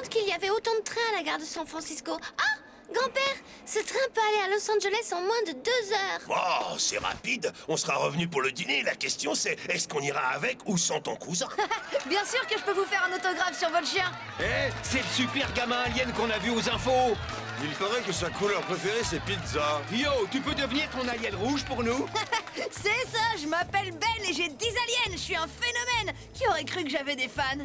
compte qu'il y avait autant de trains à la gare de San Francisco. Ah, grand-père, ce train peut aller à Los Angeles en moins de 2 heures. Oh, c'est rapide. On sera revenu pour le dîner. La question c'est, est-ce qu'on ira avec ou sans ton cousin? Bien sûr que je peux vous faire un autographe sur votre chien. Eh, c'est le super gamin alien qu'on a vu aux infos. Il paraît que sa couleur préférée, c'est pizza. Yo, tu peux devenir ton alien rouge pour nous? C'est ça, je m'appelle Ben et j'ai 10 aliens. Je suis un phénomène. Qui aurait cru que j'avais des fans?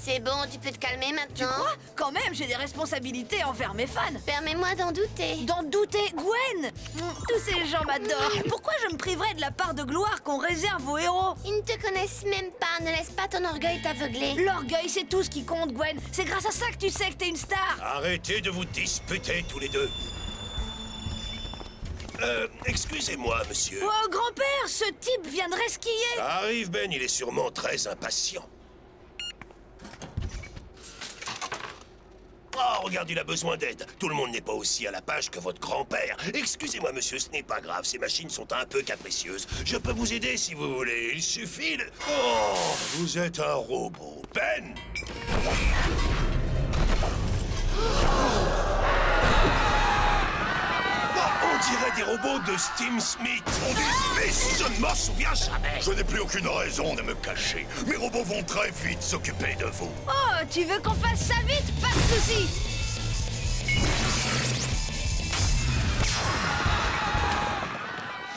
C'est bon, tu peux te calmer maintenant. Quoi? Quand même, j'ai des responsabilités envers mes fans. Permets-moi d'en douter. D'en douter, Gwen. Tous ces gens m'adorent. Pourquoi je me priverais de la part de gloire qu'on réserve aux héros? Ils ne te connaissent même pas, ne laisse pas ton orgueil t'aveugler. L'orgueil, c'est tout ce qui compte, Gwen. C'est grâce à ça que tu sais que t'es une star. Arrêtez de vous disputer tous les deux. Excusez-moi, monsieur. Oh, grand-père, ce type viendrait skier. Ça arrive, Ben, il est sûrement très impatient. Oh, regarde, il a besoin d'aide. Tout le monde n'est pas aussi à la page que votre grand-père. Excusez-moi, monsieur, ce n'est pas grave. Ces machines sont un peu capricieuses. Je peux vous aider si vous voulez. Il suffit de... Oh, vous êtes un robot. Ben! On dirait des robots de Steam Smith. On dit Smith. Je ne m'en souviens jamais. Je n'ai plus aucune raison de me cacher. Mes robots vont très vite s'occuper de vous. Oh, tu veux qu'on fasse ça vite? Pas de soucis.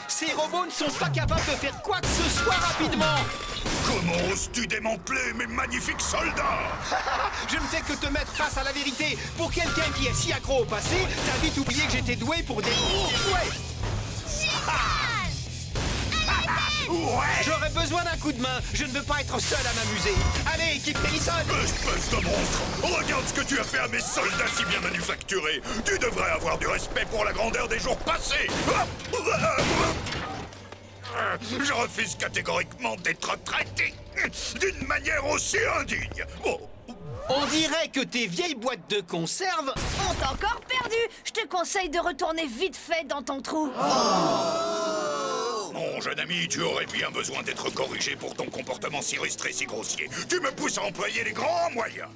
Ces robots ne sont pas capables de faire quoi que ce soit rapidement. Comment oses-tu démanteler mes magnifiques soldats? Je ne fais que te mettre face à la vérité. Pour quelqu'un qui est si accro au passé, t'as vite oublié que j'étais doué pour des... Ouais. J'aurais besoin d'un coup de main. Je ne veux pas être seul à m'amuser. Allez, équipe Tennyson. Espèce de monstre! Regarde ce que tu as fait à mes soldats si bien manufacturés! Tu devrais avoir du respect pour la grandeur des jours passés! Je refuse catégoriquement d'être traité d'une manière aussi indigne! Bon, On dirait que tes vieilles boîtes de conserve... On t'a encore perdu. Je te conseille de retourner vite fait dans ton trou. mon jeune ami, tu aurais bien besoin d'être corrigé pour ton comportement si rustre et si grossier. Tu me pousses à employer les grands moyens!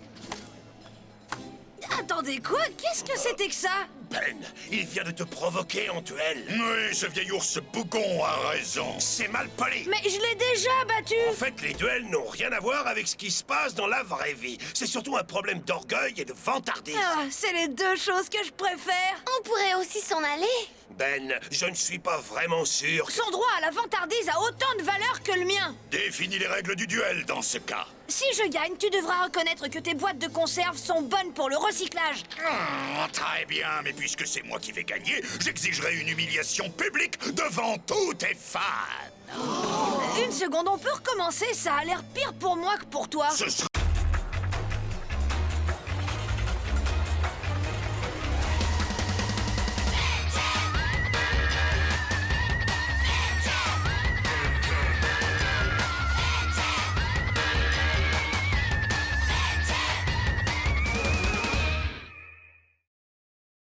Attendez, quoi? Qu'est-ce que c'était que ça? Ben, il vient de te provoquer en duel. Oui, ce vieil ours bougon a raison. C'est mal poli. Mais je l'ai déjà battu. En fait, les duels n'ont rien à voir avec ce qui se passe dans la vraie vie. C'est surtout un problème d'orgueil et de vantardise. Ah, c'est les deux choses que je préfère. On pourrait aussi s'en aller. Ben, je ne suis pas vraiment sûr. Son droit à la vantardise a autant de valeur que le mien. Définis les règles du duel dans ce cas. Si je gagne, tu devras reconnaître que tes boîtes de conserve sont bonnes pour le recyclage. Très bien, mais puisque c'est moi qui vais gagner, j'exigerai une humiliation publique devant tous tes fans. Une seconde, on peut recommencer? Ça a l'air pire pour moi que pour toi. Ce sera